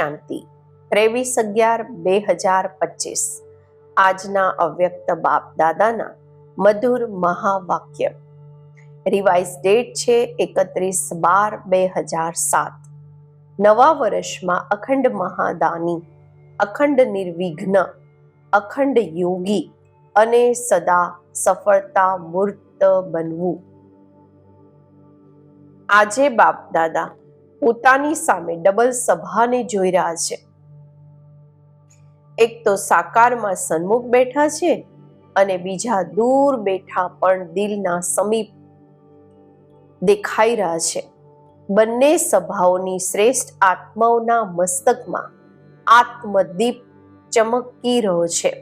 શાંતિ 23/11/2025 આજના અવ્યક્ત બાપ દાદાના મધુર મહાવાક્ય. રિવાઇઝ ડેટ છે 31/12/2007. નવા વર્ષમાં અખંડ મહાદાની, અખંડ નિર્વિઘ્ન, અખંડ યોગી અને સદા સફળતા મૂર્ત બનવું. આજે બાપ દાદા પોતાની સામે ડબલ સભાને જોઈ રહ્યા છે. એક તો સાકારમાં સન્મુખ બેઠા છે અને બીજા દૂર બેઠા પણ દિલના સમીપ દેખાઈ રહ્યા છે. બંને સભાઓની શ્રેષ્ઠ આત્માઓના મસ્તકમાં આત્મદીપ ચમકી રહ્યો છે.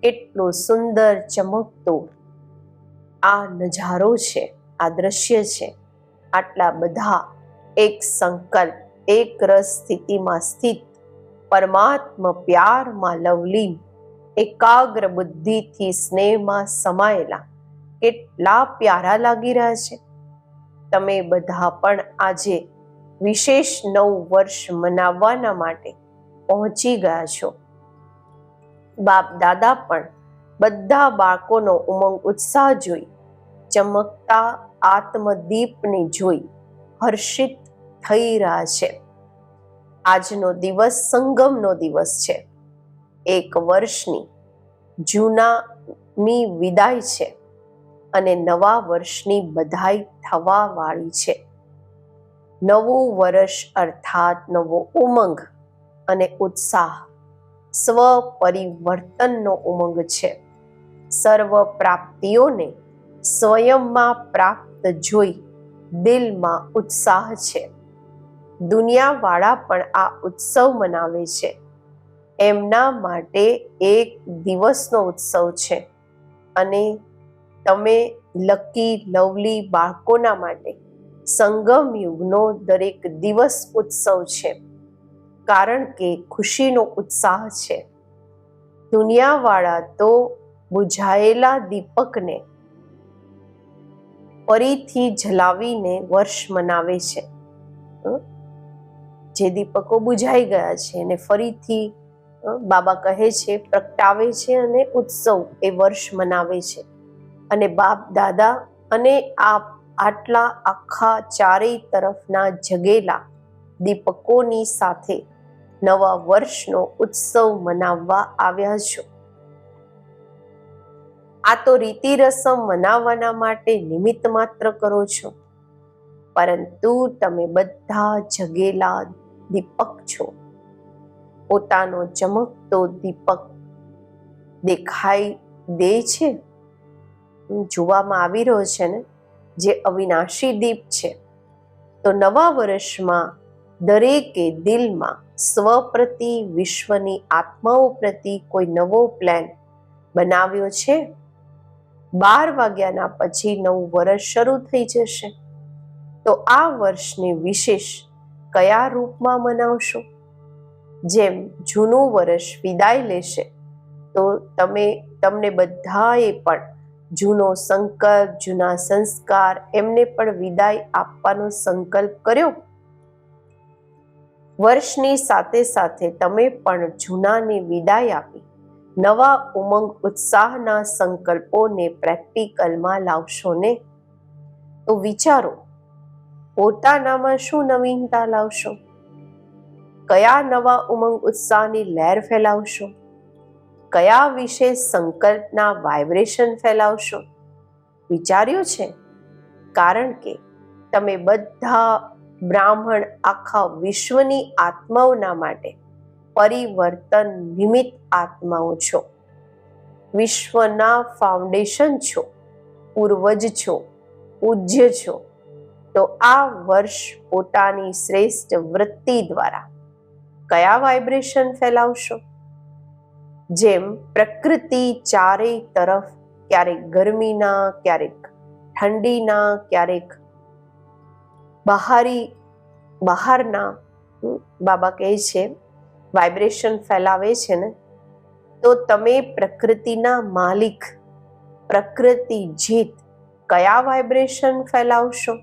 એટલો સુંદર ચમકતો આ નજારો છે, આ દ્રશ્ય છે. આટલા બધા એક સંકલ્પ, એક રસ સ્થિતિમાં સ્થિત પરમાત્મા પ્યારમાં લવલીન, એકાગ્ર બુદ્ધિથી સ્નેહમાં સમાયેલા કેટલા પ્યારા લાગી રહ્યા છે. તમે બધા પણ આજે વિશેષ નવું વર્ષ મનાવવાના માટે પહોંચી ગયા છો. બાપ દાદા પણ બધા બાળકોનો ઉમંગ ઉત્સાહ જોઈ, ચમકતા આત્મદીપને જોઈ હર્ષિત થઈ રહ્યા છે. આજનો દિવસ સંગમનો દિવસ છે. એક વર્ષની જૂનાની વિદાય છે અને નવા વર્ષની બધાઈ થવા વાળી છે. નવું વર્ષ અર્થાત નવો ઉમંગ અને ઉત્સાહ, સ્વ પરિવર્તનનો ઉમંગ છે. સર્વ પ્રાપ્તિઓને સ્વયંમાં પ્રાપ્ત જોઈ દિલમાં ઉત્સાહ છે. દુનિયાવાળા પણ આ ઉત્સવ મનાવે છે. એમના માટે એક દિવસનો ઉત્સવ છે અને તમે લકી લવલી બાળકોના માટે સંગમ યુગનો દરેક દિવસ ઉત્સવ છે, કારણ કે ખુશીનો ઉત્સાહ છે. દુનિયાવાળા તો બુઝાયેલા દીપકને ફરીથી જલાવીને વર્ષ મનાવે છે. જે દીપકો બુઝાઈ ગયા છે એને ફરીથી બાબા કહે છે પ્રગટાવે છે અને ઉત્સવ એ વર્ષ મનાવે છે. અને બાપ દાદા અને આટલા આખા ચારેય તરફના જગેલા દીપકોની સાથે નવા વર્ષનો ઉત્સવ મનાવવા આવ્યા છો. આ તો રીતિ રસમ મનાવવાના માટે નિમિત્ત માત્ર કરો છો, પરંતુ તમે બધા જગેલા દીપક છો. પોતાનો ચમકતો દીપક દેખાઈ દે છે, જોવામાં આવી રહ્યો છે ને, જે અવિનાશી દીપ છે. તો નવા વર્ષમાં દરેકે દિલમાં સ્વ પ્રતિ, વિશ્વની આત્માઓ પ્રતિ કોઈ નવો પ્લાન બનાવ્યો છે. 12 વાગ્યાના પછી નવું વર્ષ શરૂ થઈ જશે. તો આ વર્ષને વિશેષ કયા રૂપમાં મનાવશો? જેમ જૂનું વર્ષ વિદાય લેશે તો તમને બધાએ પણ જૂનો સંકલ્પ, જૂના સંસ્કાર એમને પણ વિદાય આપવાનો સંકલ્પ કર્યો. વર્ષની સાથે સાથે તમે પણ જૂનાને વિદાય આપી નવા ઉમંગ ઉત્સાહના સંકલ્પોને પ્રેક્ટિકલમાં લાવશો ને? તો વિચારો, પોતાનામાં શું નવીનતા લાવશો? કયા નવા ઉમંગ ઉત્સાહની લહેર ફેલાવશો? કયા વિશેષ સંકલ્પના વાઇબ્રેશન ફેલાવશો? વિચાર્યું છે? કારણ કે તમે બધા બ્રાહ્મણ આખા વિશ્વની આત્માઓના માટે પરિવર્તન નિમિત્ત આત્માઓ છો. વિશ્વના ફાઉન્ડેશન છો, પૂર્વજ છો, પૂજ્ય છો. તો આ વર્ષ પોતાની શ્રેષ્ઠ વૃત્તિ દ્વારા કયા વાઇબ્રેશન ફેલાવશો? જેમ પ્રકૃતિ ચારેય તરફ ક્યારેક ગરમીના, ક્યારેક ઠંડીના, ક્યારેક બહારના બાબા કહે છે વાઇબ્રેશન ફેલાવે છે ને, તો તમે પ્રકૃતિના માલિક, પ્રકૃતિ જીત કયા વાઇબ્રેશન ફેલાવશો?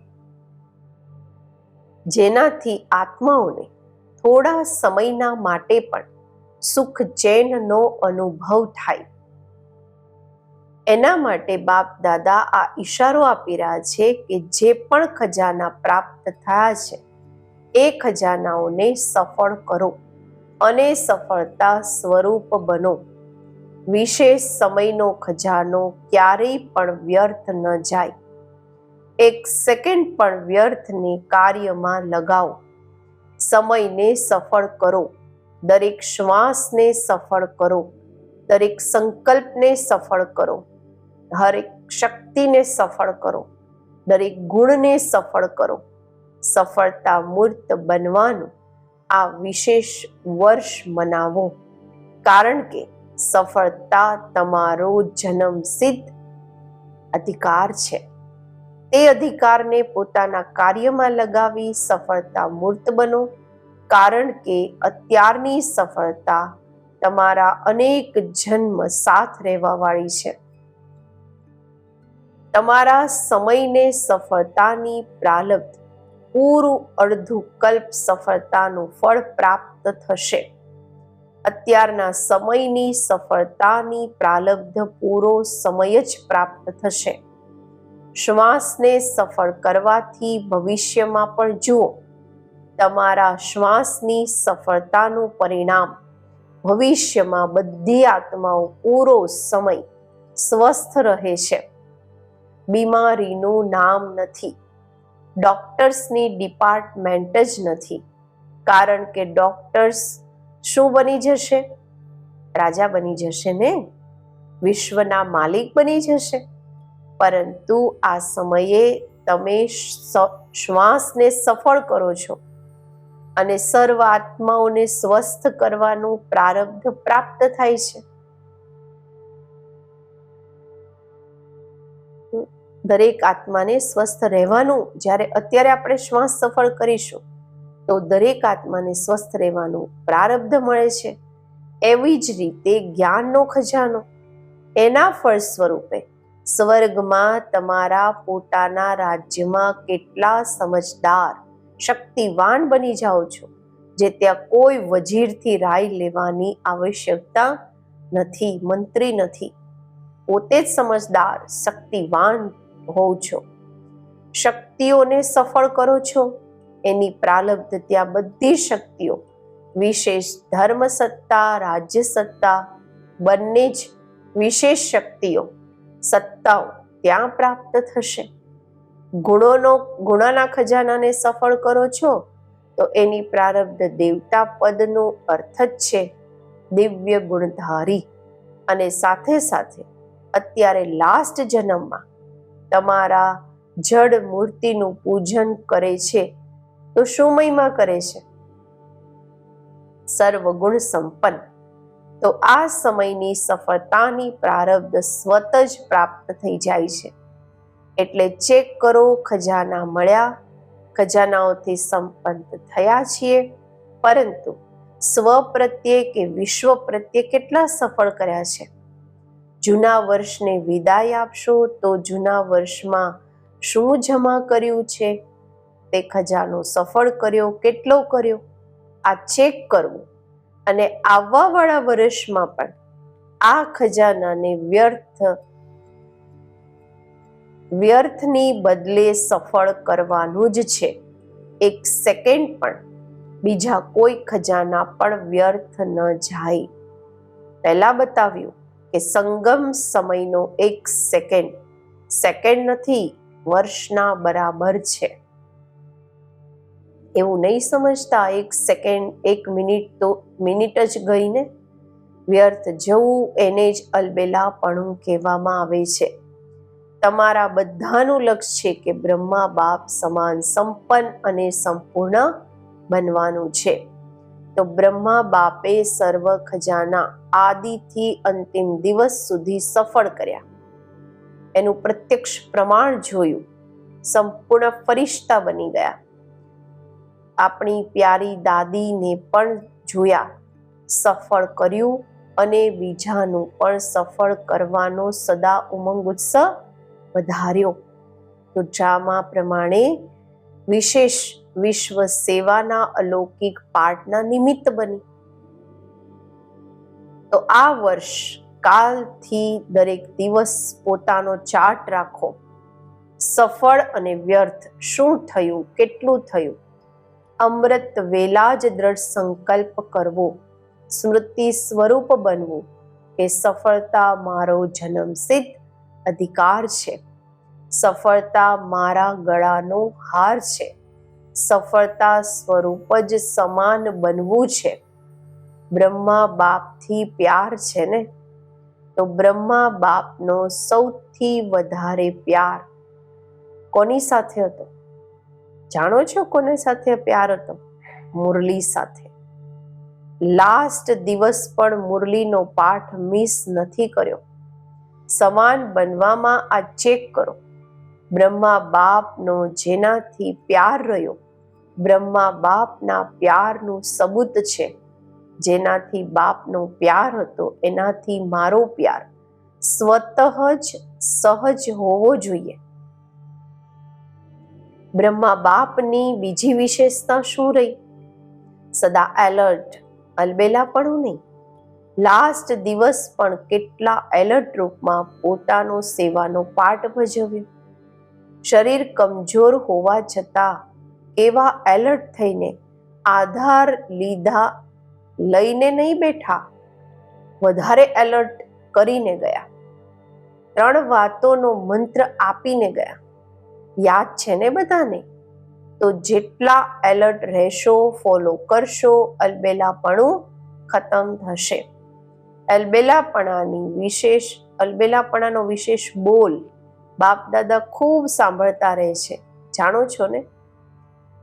જેનાથી આત્માઓને થોડા સમયના માટે પણ સુખ ચેનનો અનુભવ થાય. એના માટે બાપ દાદા આ ઈશારો આપી રહ્યા છે કે જે પણ ખજાના પ્રાપ્ત થયા છે એ ખજાનાઓને સફળ કરો અને સફળતા સ્વરૂપ બનો. વિશેષ સમયનો ખજાનો ક્યારેય પણ વ્યર્થ ન જાય. એક સેકન્ડ પણ વ્યર્થને કાર્યમાં લગાવો. સમયને સફળ કરો. દરેક શ્વાસને સફળ કરો. દરેક સંકલ્પને સફળ કરો. હરેક શક્તિને સફળ કરો. દરેક ગુણને સફળ કરો. સફળતા મૂર્ત બનવાનું આ વિશેષ વર્ષ મનાવો. કારણ કે સફળતા તમારો જન્મસિદ્ધ અધિકાર છે. તે અધિકારને પોતાના કાર્યમાં લગાવી સફળતા મૂર્ત બનો. કારણ કે અત્યારની સફળતા તમારા અનેક જન્મ સાથ રહેવાવાળી છે. તમારા સમયને સફળતાની પ્રારબ્ધ પૂરું અડધું કલ્પ સફળતાનું ફળ પ્રાપ્ત થશે. અત્યારના સમયની સફળતાની પ્રારબ્ધ પૂરો સમય જ પ્રાપ્ત થશે. શ્વાસને સફળ કરવાથી ભવિષ્યમાં પણ જુઓ, તમારા શ્વાસની સફળતાનું પરિણામ ભવિષ્યમાં બધી આત્માઓ પૂરો સમય સ્વસ્થ રહે છે. બીમારીનું નામ નથી. ડોક્ટર્સની ડિપાર્ટમેન્ટ જ નથી. કારણ કે ડોક્ટર્સ શું બની જશે? રાજા બની જશે ને, વિશ્વના માલિક બની જશે. પરંતુ આ સમયે તમે શ્વાસને સફળ કરો છો અને સર્વ આત્માઓને સ્વસ્થ કરવાનું પ્રારબ્ધ પ્રાપ્ત થાય છે. દરેક આત્માને સ્વસ્થ રહેવાનું, જ્યારે અત્યારે આપણે શ્વાસ સફળ કરીશું તો દરેક આત્માને સ્વસ્થ રહેવાનું પ્રારબ્ધ મળે છે. એવી જ રીતે જ્ઞાનનો ખજાનો, એના ફળ સ્વરૂપે સ્વર્ગમાં તમારા પોતાના રાજ્યમાં કેટલા સમજદાર શક્તિવાન બની જાઓ છો, જે ત્યાં કોઈ વજીરથી રાય લેવાની આવશ્યકતા નથી, મંત્રી નથી. પોતે જ સમજદાર શક્તિવાન હોવ છો. શક્તિઓને સફળ કરો છો, એની પ્રારબ્ધ ત્યાં બધી શક્તિઓ, વિશેષ ધર્મ સત્તા, રાજ્ય સત્તા, બંને જ વિશેષ શક્તિઓ, સત્તાઓ ત્યાં પ્રાપ્ત થશે. ગુણોના ખજાનાને સફળ કરો છો તો એની પ્રારબ્ધ દેવતા પદનો અર્થ જ છે દિવ્ય ગુણધારી. અને સાથે સાથે અત્યારે લાસ્ટ જન્મમાં તમારા જડ મૂર્તિનું પૂજન કરે છે તો શું મહિમા કરે છે? સર્વગુણ સંપન્ન. તો આ સમયની સફળતાની પ્રારબ્ધ સ્વત જ પ્રાપ્ત થઈ જાય છે. એટલે ચેક કરો, ખજાના મળ્યા, ખજાનાઓથી સંપન્ન થયા છીએ, પરંતુ સ્વ પ્રત્યે કે વિશ્વ પ્રત્યે કેટલા સફળ કર્યા છે? જૂના વર્ષને વિદાય આપશો તો જૂના વર્ષમાં શું જમા કર્યું છે, તે ખજાનો સફળ કર્યો, કેટલો કર્યો, આ ચેક કરવું. અને આવવાવાળા વર્ષમાં પણ આ ખજાનાને વ્યર્થની બદલે સફળ કરવાનું જ છે. એક સેકન્ડ પણ બીજા કોઈ ખજાના પણ વ્યર્થ ન જાય. પહેલા બતાવ્યું કે સંગમ સમયનો એક સેકન્ડ નથી, વર્ષના બરાબર છે. એવું નહીં સમજતા એક સેકન્ડ, એક મિનિટ તો મિનિટ જ ગઈ ને. વ્યર્થ જવું એને જ અલબેલાપણું કહેવામાં આવે છે. તમારા બધાનું લક્ષ્ય છે કે બ્રહ્મા બાપ સમાન સંપન્ન અને સંપૂર્ણ બનવાનું છે. તો બ્રહ્મા બાપે સર્વ ખજાના આદિથી અંતિમ દિવસ સુધી સફળ કર્યા. એનું પ્રત્યક્ષ પ્રમાણ જોયું, સંપૂર્ણ ફરિશ્તા બની ગયા. આપણી પ્યારી દાદીને પણ જોયા, સફળ કર્યું અને બીજાનું પણ સફળ કરવાનો સદા ઉમંગ ઉત્સાહ વધાર્યો. તો ડ્રામા પ્રમાણે વિશેષ વિશ્વ સેવાના અલૌકિક પાઠના નિમિત્ત બની. તો આ વર્ષ કાલથી દરેક દિવસ પોતાનો ચાર્ટ રાખો. સફળ અને વ્યર્થ શું થયું, કેટલું થયું. અમૃત વેલા જ દ્રઢ સંકલ્પ કરવો, સ્મૃતિ સ્વરૂપ બનવું કે સફળતા મારો જન્મસિદ્ધ અધિકાર છે. સફળતા મારા ગળાનો હાર છે. સફળતા સ્વરૂપ જ સમાન બનવું છે. બ્રહ્મા બાપથી પ્યાર છે ને, તો બ્રહ્મા બાપનો સૌથી વધારે પ્યાર કોની સાથે હતો? જાણો છો કોની સાથે પ્યાર હતો? મુરલી સાથે. લાસ્ટ દિવસ પણ મુરલીનો પાઠ મિસ નથી કર્યો. સમાન બનવામાં આ ચેક કરો. બ્રહ્મા બાપનો જેનાથી પ્યાર રહ્યો, બ્રહ્મા બાપના પ્યારનું સબૂત છે. જેનાથી બાપનો પ્યાર હતો એનાથી મારો પ્યાર સ્વતઃ જ સહજ હોવો જોઈએ. બ્રહ્મા બાપની બીજી વિશેષતા શું રહી? સદા એલર્ટ, અલબેલાપણું નહીં. લાસ્ટ દિવસ પણ કેટલા એલર્ટ રૂપમાં પોતાનો સેવાનો પાઠ ભજવ્યો. શરીર કમજોર હોવા છતાં એવા એલર્ટ થઈને આધાર લઈને નહીં બેઠા, વધારે એલર્ટ કરીને ગયા. 3 વાતોનો મંત્ર આપીને ગયા. યાદ છે ને બધાને? તો જેટલા એલર્ટ રહેશો, ફોલો કરશો, અલબેલાપણું ખતમ થશે. અલબેલાપણાનો વિશેષ બોલ બાપ દાદા ખૂબ સાંભળતા રહે છે. જાણો છો ને?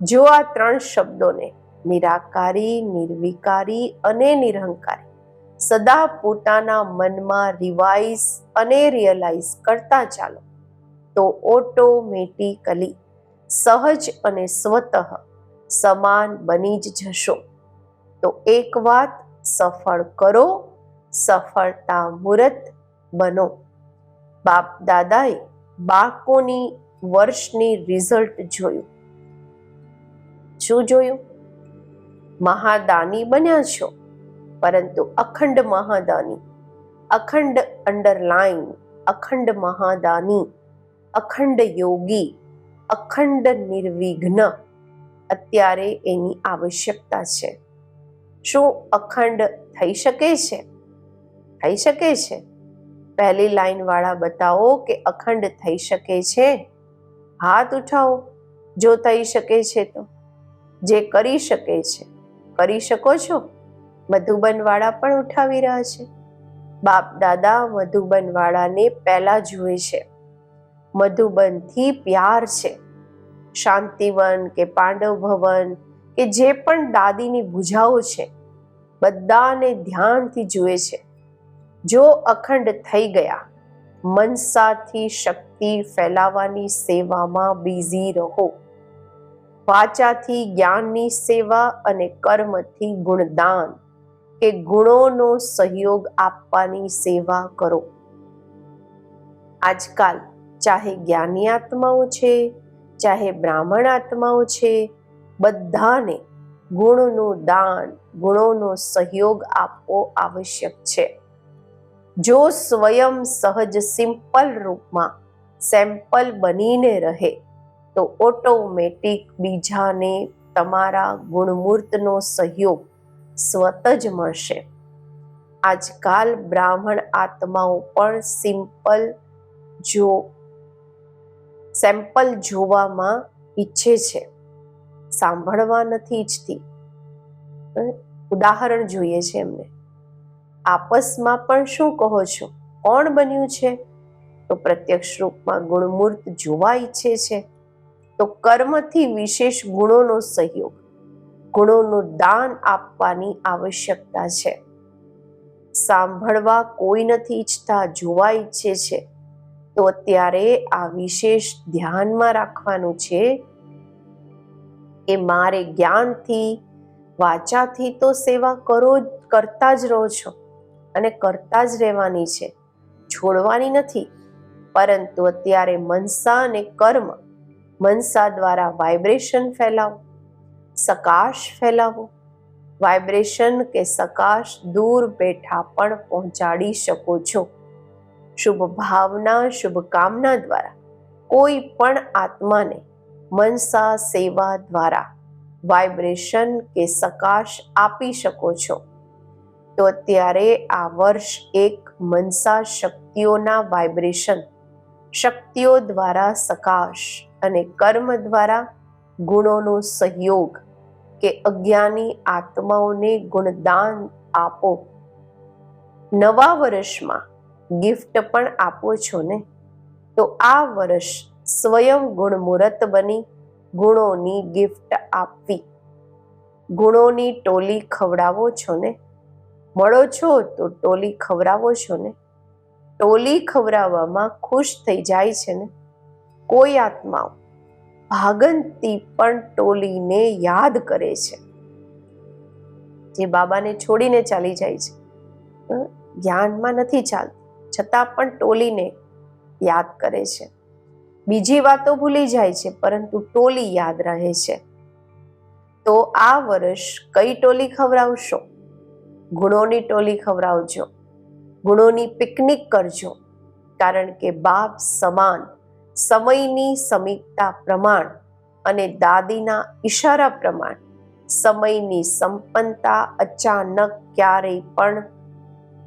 જો આ 3 શબ્દોને નિરાકારી, નિર્વિકારી અને નિરહંકારી સદા પોતાના મનમાં રિવાઇઝ અને રિયલાઇઝ કરતા ચાલો તો ઓટોમેટિકલી સહજ અને સ્વતઃ સમાન બની જ જશો. તો એક વાત સફળ કરો, સફળતા મૂર્ત બનો. બાપ દાદાએ બાળકોની વર્ષની રિઝલ્ટ જોયું. શું જોયું? મહાદાની બન્યા છો, પરંતુ અખંડ મહાદાની, અખંડ અંડરલાઈન, અખંડ મહાદાની, અખંડ યોગી, અખંડ નિર્વિઘ્ન અત્યારે એની આવશ્યકતા છે. શું અખંડ થઈ શકે છે? થઈ શકે છે. પહેલી લાઈન વાળા બતાવો કે અખંડ થઈ શકે છે. હાથ ઉઠાવો જો થઈ શકે છે તો. જે કરી શકે છે કરી શકો છો. મધુબન વાળા પણ ઉઠાવી રહ્યા છે. બાપ દાદા મધુબન વાળાને પહેલા જુએ છે. મધુબનથી પ્યાર છે. શાંતિવન કે પાંડવ ભવન કે જે પણ દાદીની ભુજાઓ છે બધાને ધ્યાનથી જુએ છે. જો અખંડ થઈ ગયા, મનસાથી શક્તિ ફેલાવવાની સેવામાં બિઝી રહો. વાચાથી જ્ઞાનની સેવા અને કર્મથી ગુણદાન કે ગુણોનો સહયોગ આપવાની સેવા કરો. આજકાલ ચાહે જ્ઞાની આત્માઓ છે, ચાહે બ્રાહ્મણ આત્માઓ છે, બધાને ગુણનું દાન, ગુણોનો સહયોગ આપવો આવશ્યક છે. જો સ્વયં સહજ સિમ્પલ રૂપમાં સેમ્પલ બનીને રહે તો ઓટોમેટિક બીજાને તમારા ગુણમૂર્તનો સહયોગ સ્વત જ મળશે. આજકાલ બ્રાહ્મણ આત્માઓ પણ સેમ્પલ જોવામાં ઈચ્છે છે, સાંભળવા નથી ઈચ્છતી. ઉદાહરણ જોઈએ છે એમને. આપસમાં પણ શું કહો છો? કોણ બન્યું છે? તો પ્રત્યક્ષ રૂપમાં ગુણમૂર્ત જોવા ઈચ્છે છે. તો કર્મથી વિશેષ ગુણોનો સહયોગ, ગુણોનું દાન આપવાની આવશ્યકતા છે. સાંભળવા કોઈ નથી ઈચ્છતા, જોવા ઈચ્છે છે. તો અત્યારે આ વિશેષ ધ્યાનમાં રાખવાનું છે કે મારે જ્ઞાનથી, વાચાથી તો સેવા કરતા જ રહો છો અને કરતા જ રહેવાની છે, છોડવાની નથી. પરંતુ અત્યારે મનસા અને કર્મ, મનસા દ્વારા વાઇબ્રેશન ફેલાવો, સકાશ ફેલાવો. વાઇબ્રેશન કે સકાશ દૂર બેઠા પણ પહોંચાડી શકો છો. શુભ ભાવના, શુભકામના દ્વારા કોઈ પણ આત્માને મનસા સેવા દ્વારા વાઇબ્રેશન કે સકાશ આપી શકો છો. તો અત્યારે આ વર્ષ એક મનસા શક્તિઓના વાઇબ્રેશન, શક્તિઓ દ્વારા સકાશ અને કર્મ દ્વારા ગુણોનો સહયોગ કે અજ્ઞાની આત્માઓને ગુણદાન આપો. નવા વર્ષમાં ગિફ્ટ પણ આપો છો ને, તો આ વર્ષ સ્વયં ગુણમુહૂર્ત બની ગુણોની ગિફ્ટ આપવી. ગુણોની ટોલી ખવડાવો છો ને, મળો છો તો ટોલી ખવડાવો છો ને. ટોલી ખવડાવવામાં ખુશ થઈ જાય છે ને. કોઈ આત્માઓ ભાગંતી પણ ટોલીને યાદ કરે છે. જે બાબાને છોડીને ચાલી જાય છે, જ્ઞાનમાં નથી ચાલતું, છતાં પણ ટોલીને યાદ કરે છે. બીજી વાતો ભૂલી જાય છે, પરંતુ ટોલી યાદ રહે છે. તો આ વર્ષ કઈ ટોલી ખવડાવશો? ગુણોની ટોલી ખવડાવજો. ગુણોની પિકનિક કરજો. કારણ કે બાપ સમાન સમયની સમીપતા પ્રમાણ અને દાદીના ઈશારા પ્રમાણ સમયની સંપન્નતા અચાનક ક્યારેય પણ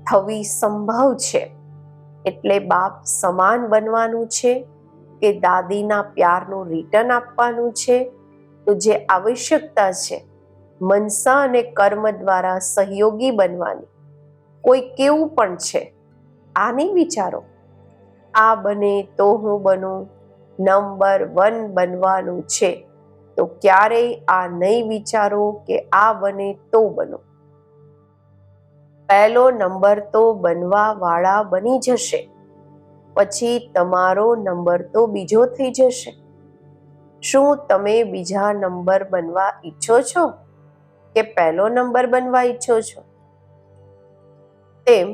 થવી સંભવ છે. એટલે બાપ સમાન બનવાનું છે કે દાદીના પ્યારનું રિટર્ન આપવાનું છે. તો જે આવશ્યકતા છે મનસા અને કર્મ દ્વારા સહયોગી બનવાની, કોઈ કેવું પણ છે આ નહીં વિચારો આ બને તો હું બનું, નંબર 1 બનવાનું છે. તો ક્યારેય આ નહીં વિચારો કે આ બને તો બનો. પહેલો નંબર તો બનવા વાળા બની જશે, પછી તમારો નંબર તો બીજો થઈ જશે. શું તમે બીજા નંબર બનવા ઈચ્છો છો કે પહેલો નંબર બનવા ઈચ્છો છો? તેમ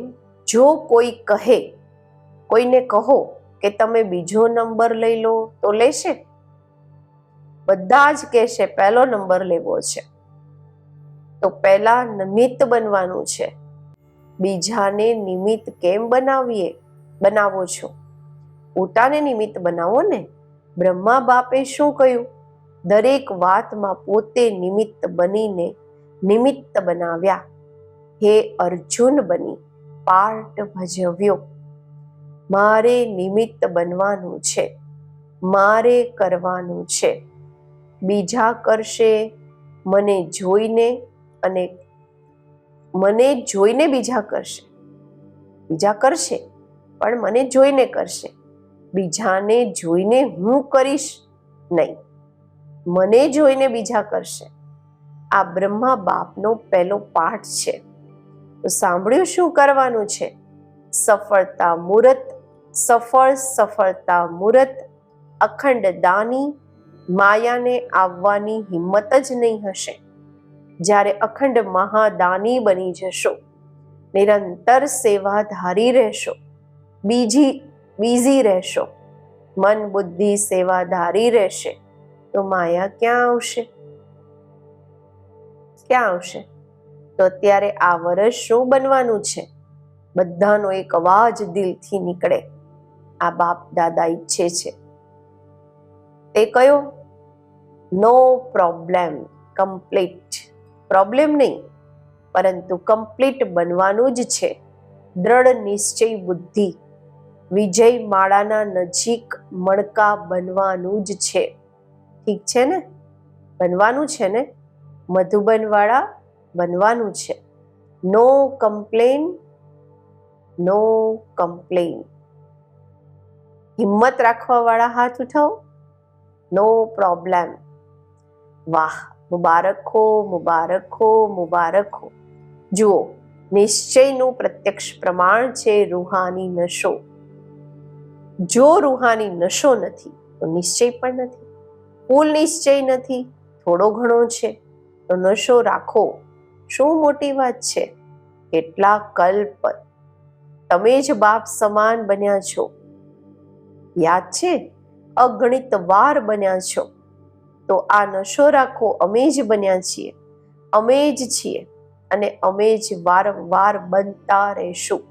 જો કોઈ કહે, કોઈને કહો કે તમે બીજો નંબર લઈ લો તો લેશે? બધા જ કહેશે પહેલો નંબર લેવો છે. તો પહેલા નિમિત્ત બનવાનું છે. બીજાને નિમિત્ત કેમ બનાવો છો? પોતાને નિમિત્ત બનાવો ને. બ્રહ્મા બાપે શું કહ્યું? દરેક વાતમાં પોતે નિમિત્ત બનીને નિમિત્ત બનાવ્યા. હે અર્જુન બની પાર્ટ ભજવ્યો. મારે નિમિત્ત બનવાનું છે, મારે કરવાનું છે. બીજા કરશે મને જોઈને, અને મને જોઈને બીજા કરશે. બીજા કરશે પણ મને જોઈને કરશે. બીજાને જોઈને હું કરીશ નહીં, મને જોઈને બીજા કરશે. આ બ્રહ્મા બાપનો પહેલો પાઠ છે. તો સાંભળ્યું શું કરવાનું છે? સફળતા મુહૂર્ત, સફળતા મુહૂર્ત, અખંડ દાની. માયાને આવવાની હિંમત જ નહીં હશે. જ્યારે અખંડ મહાદાની બની જશો, નિરંતર સેવાધારી રહેશો, બીઝી રહેશો, મન બુદ્ધિ સેવાધારી રહેશે, તો માયા ક્યાં આવશે? ક્યાં આવશે? તો અત્યારે આ વર્ષ શું બનવાનું છે? બધાનો એક અવાજ દિલથી નીકળે. આ બાપ દાદા ઈચ્છે છે. તે કયો? નો પ્રોબ્લેમ, કમ્પ્લીટ. પ્રોબ્લેમ નહીં, પરંતુ કમ્પ્લીટ બનવાનું જ છે. દ્રઢ નિશ્ચય બુદ્ધિ, વિજય માળાના નજીક મણકા બનવાનું જ છે. ઠીક છે ને? બનવાનું છે ને? મધુબનવાળા બનવાનું છે. નો કમ્પ્લેન, નો કમ્પ્લેન. હિંમત રાખવાવાળા હાથ ઉઠાવો. નો પ્રોબ્લેમ. વાહ, મુબારક હો, મુબારક હો, મુબારક હો. જુઓ, નિશ્ચયનું પ્રત્યક્ષ પ્રમાણ છે રૂહાની નશો. જો રૂહાની નશો નથી તો નિશ્ચય પણ નથી. ફૂલ નિશ્ચય નથી, થોડો ઘણો છે તો નશો રાખો. શું મોટી વાત છે? કેટલા કલ્પ તમે જ બાપ સમાન બન્યા છો. યાદ છે? અગણિત વાર બન્યા છો. તો આ નશો રાખો, અમે જ બન્યા છીએ, અમે જ છીએ અને અમે જ વારંવાર બનતા રહેશું.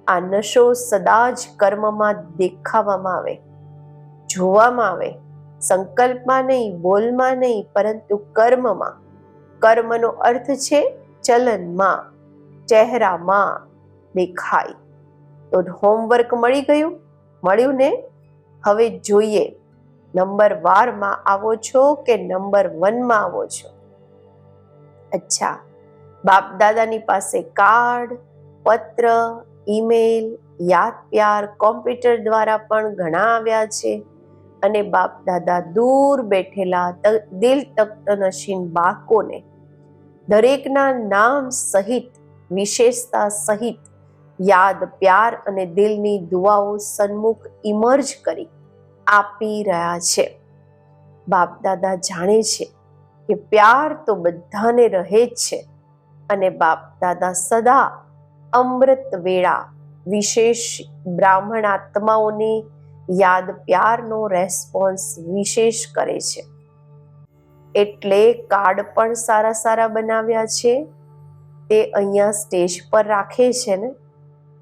આ નશો સદા જ કર્મમાં દેખાવામાં આવે, જોવામાં આવે, સંકલ્પમાં નહીં, બોલમાં નહીં, પરંતુ કર્મમાં. કર્મનો અર્થ છે ચલનમાં, ચહેરામાં દેખાય. તો હોમવર્ક મળી ગયું? મળ્યું ને? હવે જોઈએ નંબર વારમાં આવો છો કે નંબર 1માં આવો છો? અચ્છા, બાપ દાદાની પાસે કાર્ડ, પત્ર, ઈમેલ, યાદ પ્યાર, કોમ્પ્યુટર દ્વારા પણ ઘણા આવ્યા છે. અને બાપ દાદા દૂર બેઠેલા દિલ તખ્ત નશીન બાળકોને દરેકના નામ સહિત, વિશેષતા સહિત યાદ પ્યાર અને દિલની દુઆઓ સન્મુખ ઇમર્જ કરી આપી રહ્યા છે. બાપ દાદા જાણે છે કે પ્યાર તો બધાને રહે જ છે અને બાપ દાદા સદા અમૃત વેળા વિશેષ બ્રાહ્મણ આત્માઓને યાદ પ્યારનો રેસ્પોન્સ વિશેષ કરે છે. એટલે કાર્ડ પણ સારા સારા બનાવ્યા છે, તે અહીંયા સ્ટેજ પર રાખે છે ને.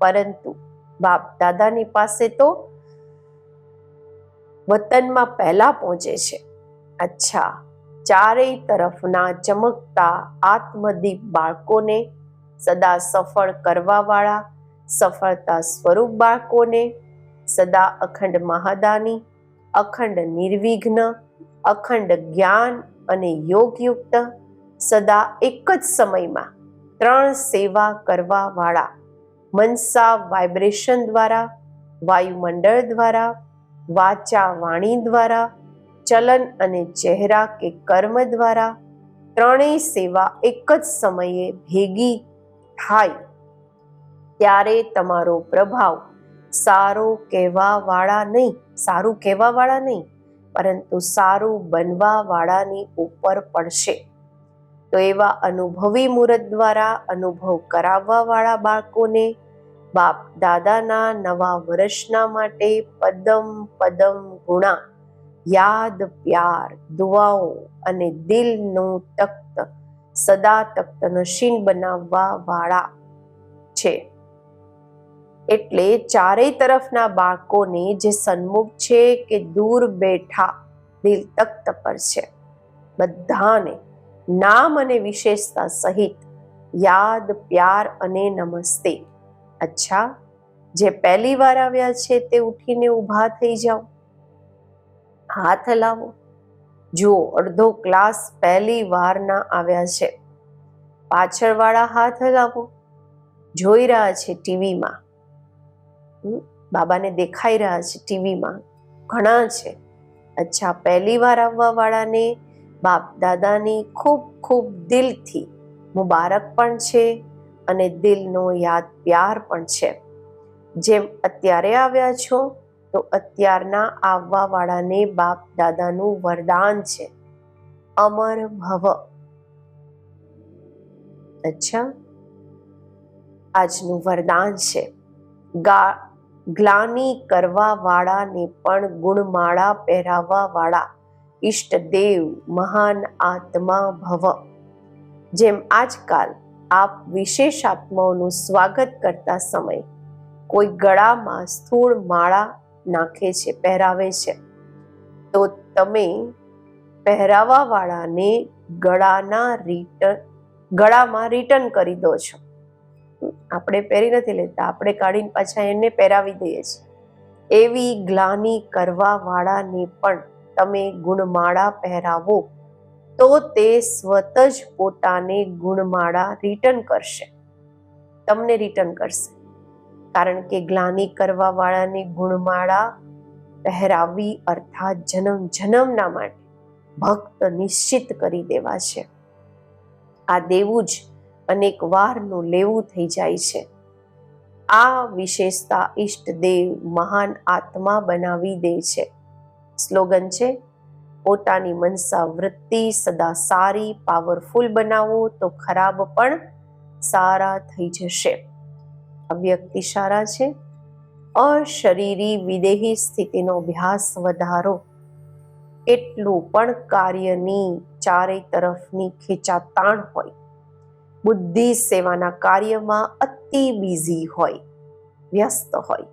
પરંતુ બાપ દાદાની પાસે તો વતનમાં પહેલા પહોંચે છે. અચ્છા, ચારેય તરફના ચમકતા આત્મદીપ બાળકોને, સદા સફળ કરવાવાળા સફળતા સ્વરૂપ બાળકોને, સદા અખંડ મહાદાની, અખંડ નિર્વિઘ્ન, અખંડ જ્ઞાન અને યોગયુક્ત, સદા એક જ સમયમાં 3 સેવા કરવાવાળા મનસા વાઇબ્રેશન દ્વારા, વાયુમંડળ દ્વારા, વાચા વાણી દ્વારા, ચલન અને ચહેરા કે કર્મ દ્વારા 3 સેવા એક જ સમયે ભેગી થાય ત્યારે તમારો પ્રભાવ સારું કહેવાવાળા નહીં, પરંતુ સારું બનવાવાળાની ઉપર પડશે. તો એવા અનુભવી મુહૂર્ત દ્વારા અનુભવ કરાવવાવાળા બાળકોને બાપ દાદાના નવા વર્ષના માટે પદમ પદમ ગુણા યાદ પ્યાર, દુઆઓ અને દિલનું તખ્ત સદા તખ્ત નશીન બનાવવા વાળા છે. એટલે ચારેય તરફના બાળકોને જે સન્મુખ છે કે દૂર બેઠા દિલ તખ્ત પર છે, બધાને નામ અને વિશેષતા સહિત યાદ પ્યાર અને નમસ્તે. અચ્છા, જે પહેલી વાર આવ્યા છે તે ઉઠીને ઊભા થઈ જાઓ, હાથ હલાવો. જુઓ, અડધો ક્લાસ પહેલી વારના આવ્યા છે. પાછળવાળા હાથ હલાવો. જોઈ રહ્યા છે ટીવીમાં, બાબાને દેખાઈ રહ્યા છે ટીવીમાં, ઘણા છે. અચ્છા, પહેલી વાર આવવા વાળાને બાપ દાદાની ખૂબ ખૂબ દિલથી મુબારક પણ છે અને દિલનો યાદ પ્યાર પણ છે. જેમ અત્યારે આવ્યા છો તો અત્યારના આવવા વાળાને બાપ દાદાનું વરદાન છે, અમર ભવ. અચ્છા, આજનું વરદાન છે, ગ્લાની કરવા વાળાને પણ ગુણમાળા પહેરાવવા વાળા ઈષ્ટદેવ મહાન આત્મા ભવ. જેમ આજકાલ આપ વિશેષ આત્માઓનું સ્વાગત કરતા સમય કોઈ ગળામાં સ્થૂળ માળા નાખે છે, પહેરાવે છે, તો તમે પહેરાવા વાળાને ગળામાં રિટર્ન કરી દો છો. આપણે પહેરી નથી લેતા, આપણે કાઢીને પાછા એને પહેરાવી દઈએ છીએ. એવી ગ્લાની કરવા વાળાને પણ તમે ગુણમાળા પહેરાવો તો તે સ્વત જ પોતાને ગુણમાળા રિટર્ન કરશે, તમને રિટર્ન કરશે. કારણ કે ગ્લાની કરવા વાળાને ગુણમાળા પહેરાવવી અર્થાત જન્મ જન્મના માટે ભક્ત નિશ્ચિત કરી દેવા છે. આ દેવું જ અનેક વારનું લેવું થઈ જાય છે. આ વિશેષતા ઈષ્ટદેવ મહાન આત્મા બનાવી દે છે. સ્લોગન છે, પોતાની મનસા વૃત્તિ સદા સારી પાવરફુલ બનાવો તો ખરાબ પણ સારા થઈ જશે. અવ્યક્તિ સારા છે. અશરીરી વિદેહી સ્થિતિનો અભ્યાસ વધારો. એટલું પણ કાર્યની ચારે તરફની ખેંચાતાણ હોય, બુદ્ધિ સેવાના કાર્યમાં અતિ બિઝી હોય, વ્યસ્ત હોય,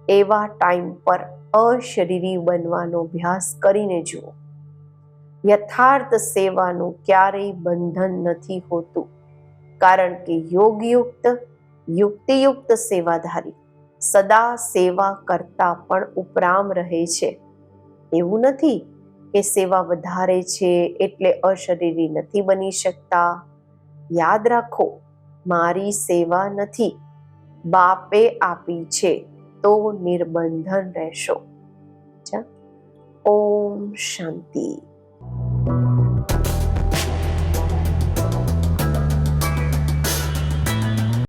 એવા ટાઈમ પર અશરીરી બનવાનો અભ્યાસ કરીને જુઓ. યથાર્થ સેવાનું ક્યારેય બંધન નથી હોતું, કારણ કે યોગયુક્ત યુક્તિયુક્ત સેવાધારી સદા સેવા કરતા પણ ઉપરામ રહે છે. એવું નથી કે સેવા વધારે છે એટલે અશરીરી નથી બની શકતા. યાદ રાખો, મારી સેવા નથી, બાપે આપી છે, તો નિર્બંધન રહેશો. ઓમ શાંતિ.